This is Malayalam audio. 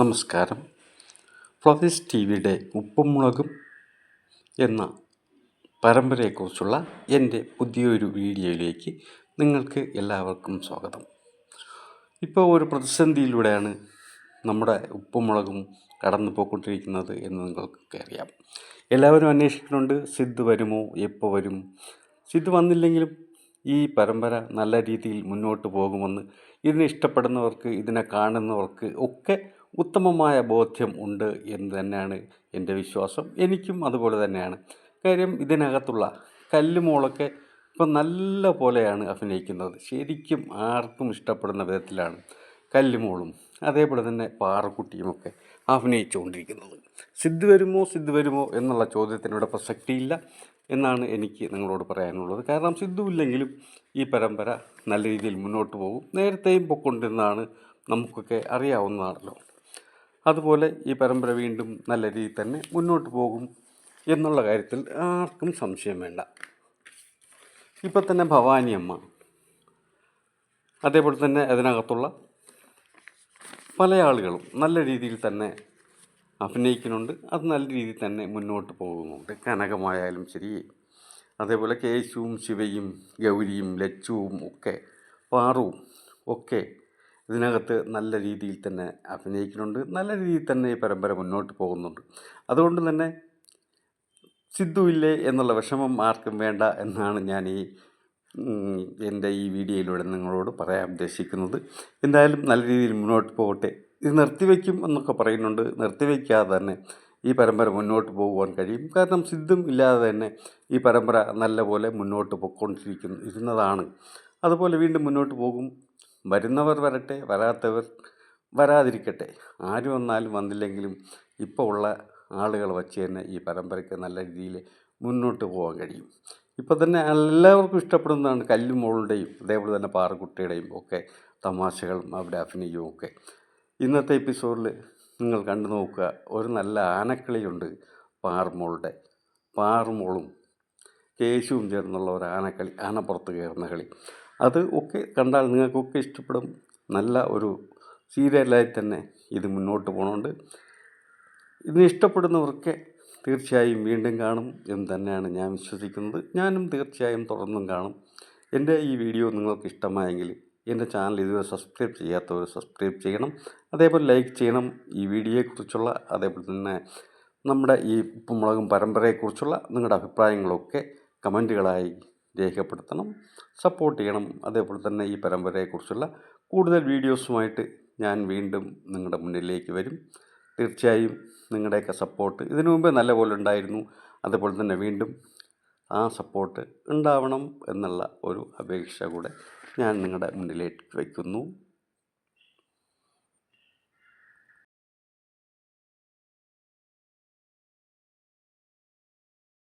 നമസ്കാരം. ഫ്ലവേഴ്സ് ടി വിയുടെ ഉപ്പും മുളകും എന്ന പരമ്പരയെക്കുറിച്ചുള്ള എൻ്റെ പുതിയൊരു വീഡിയോയിലേക്ക് നിങ്ങൾക്ക് എല്ലാവർക്കും സ്വാഗതം. ഇപ്പോൾ ഒരു പ്രതിസന്ധിയിലൂടെയാണ് നമ്മുടെ ഉപ്പും മുളകും കടന്നു പോയിക്കൊണ്ടിരിക്കുന്നത് എന്ന് നിങ്ങൾക്കൊക്കെ അറിയാം. എല്ലാവരും അന്വേഷിക്കുന്നുണ്ട്, സിദ്ധു വരുമോ, എപ്പോൾ വരും. സിദ്ധു വന്നില്ലെങ്കിലും ഈ പരമ്പര നല്ല രീതിയിൽ മുന്നോട്ട് പോകുമെന്ന് ഇതിനെ ഇഷ്ടപ്പെടുന്നവർക്ക്, ഇതിനെ കാണുന്നവർക്ക് ഒക്കെ ഉത്തമമായ ബോധ്യം ഉണ്ട് എന്ന് തന്നെയാണ് എൻ്റെ വിശ്വാസം. എനിക്കും അതുപോലെ തന്നെയാണ്. കാര്യം ഇതിനകത്തുള്ള കല്ലുമോളൊക്കെ ഇപ്പം നല്ല പോലെയാണ് അഭിനയിക്കുന്നത്. ശരിക്കും ആർക്കും ഇഷ്ടപ്പെടുന്ന വിധത്തിലാണ് കല്ലുമോളും അതേപോലെ തന്നെ പാറക്കുട്ടിയുമൊക്കെ അഭിനയിച്ചുകൊണ്ടിരിക്കുന്നത്. സിദ്ധു വരുമോ എന്നുള്ള ചോദ്യത്തിനിവിടെ പ്രസക്തിയില്ല എന്നാണ് എനിക്ക് നിങ്ങളോട് പറയാനുള്ളത്. കാരണം സിദ്ധു ഇല്ലെങ്കിലും ഈ പരമ്പര നല്ല രീതിയിൽ മുന്നോട്ട് പോകും. നേരത്തെയും പൊക്കൊണ്ടിരുന്നതാണ്, നമുക്കൊക്കെ അറിയാവുന്നതാണല്ലോ. അതുപോലെ ഈ പരമ്പര വീണ്ടും നല്ല രീതിയിൽ തന്നെ മുന്നോട്ട് പോകും എന്നുള്ള കാര്യത്തിൽ ആർക്കും സംശയം വേണ്ട. ഇപ്പം തന്നെ ഭവാനി അമ്മ, അതേപോലെ തന്നെ അതിനകത്തുള്ള പല ആളുകളും നല്ല രീതിയിൽ തന്നെ അഭിനയിക്കുന്നുണ്ട്. അത് നല്ല രീതിയിൽ തന്നെ മുന്നോട്ട് പോകുന്നുണ്ട്. കനകമായാലും ശരി, അതേപോലെ കേശുവും ശിവയും ഗൗരിയും ലച്ചുവും ഒക്കെ പാറുവും ഒക്കെ ഇതിനകത്ത് നല്ല രീതിയിൽ തന്നെ അഭിനയിക്കുന്നുണ്ട്. നല്ല രീതിയിൽ തന്നെ ഈ പരമ്പര മുന്നോട്ട് പോകുന്നുണ്ട്. അതുകൊണ്ട് തന്നെ സിദ്ധു ഇല്ലേ എന്നുള്ള വിഷമം ആർക്കും വേണ്ട എന്നാണ് ഞാൻ എൻ്റെ ഈ വീഡിയോയിലൂടെ നിങ്ങളോട് പറയാൻ ഉദ്ദേശിക്കുന്നത്. എന്തായാലും നല്ല രീതിയിൽ മുന്നോട്ട് പോകട്ടെ. ഇത് നിർത്തിവെക്കും എന്നൊക്കെ പറയുന്നുണ്ട്. നിർത്തിവെക്കാതെ തന്നെ ഈ പരമ്പര മുന്നോട്ട് പോകുവാൻ കഴിയും. കാരണം സിദ്ധും ഇല്ലാതെ തന്നെ ഈ പരമ്പര നല്ലപോലെ മുന്നോട്ട് ഇരുന്നതാണ്. അതുപോലെ വീണ്ടും മുന്നോട്ട് പോകും. വരുന്നവർ വരട്ടെ, വരാത്തവർ വരാതിരിക്കട്ടെ. ആര് വന്നാലും വന്നില്ലെങ്കിലും ഇപ്പോൾ ഉള്ള ആളുകൾ വച്ച് തന്നെ ഈ പരമ്പരയ്ക്ക് നല്ല രീതിയിൽ മുന്നോട്ട് പോകാൻ കഴിയും. ഇപ്പോൾ തന്നെ എല്ലാവർക്കും ഇഷ്ടപ്പെടുന്നതാണ് കല്ലുമോളുടെയും അതേപോലെ തന്നെ പാറക്കുട്ടിയുടെയും ഒക്കെ തമാശകളും അവരുടെ അഭിനയവും ഒക്കെ. ഇന്നത്തെ എപ്പിസോഡിൽ നിങ്ങൾ കണ്ടു നോക്കുക. ഒരു നല്ല ആനക്കളിയുണ്ട്. പാറുമോളും കേശുവും ചേർന്നുള്ള ഒരു ആനക്കളി, ആനപ്പുറത്ത് കയറുന്ന കളി. അത് ഒക്കെ കണ്ടാൽ നിങ്ങൾക്കൊക്കെ ഇഷ്ടപ്പെടും. നല്ല ഒരു സീരിയലായി തന്നെ ഇത് മുന്നോട്ട് പോകുന്നുണ്ട്. ഇതിനെ ഇഷ്ടപ്പെടുന്നവർക്ക് തീർച്ചയായും വീണ്ടും കാണും എന്ന് തന്നെയാണ് ഞാൻ വിശ്വസിക്കുന്നത്. ഞാനും തീർച്ചയായും തുടർന്നും കാണും. എൻ്റെ ഈ വീഡിയോ നിങ്ങൾക്ക് ഇഷ്ടമായെങ്കിൽ എൻ്റെ ചാനൽ ഇതുവരെ സബ്സ്ക്രൈബ് ചെയ്യാത്തവർ സബ്സ്ക്രൈബ് ചെയ്യണം. അതേപോലെ ലൈക്ക് ചെയ്യണം. ഈ വീഡിയോയെക്കുറിച്ചുള്ള അതേപോലെ തന്നെ നമ്മുടെ ഈ ഉപ്പും മുളകും പരമ്പരയെക്കുറിച്ചുള്ള നിങ്ങളുടെ അഭിപ്രായങ്ങളൊക്കെ കമൻറ്റുകളായി രേഖപ്പെടുത്തണം. സപ്പോർട്ട് ചെയ്യണം. അതേപോലെ തന്നെ ഈ പരമ്പരയെക്കുറിച്ചുള്ള കൂടുതൽ വീഡിയോസുമായിട്ട് ഞാൻ വീണ്ടും നിങ്ങളുടെ മുന്നിലേക്ക് വരും. തീർച്ചയായും നിങ്ങളുടെയൊക്കെ സപ്പോർട്ട് ഇതിനു മുമ്പേ നല്ലപോലെ ഉണ്ടായിരുന്നു. അതുപോലെ തന്നെ വീണ്ടും ആ സപ്പോർട്ട് ഉണ്ടാവണം എന്നുള്ള ഒരു അപേക്ഷ കൂടെ ഞാൻ നിങ്ങളുടെ മുന്നിലേക്ക് വയ്ക്കുന്നു.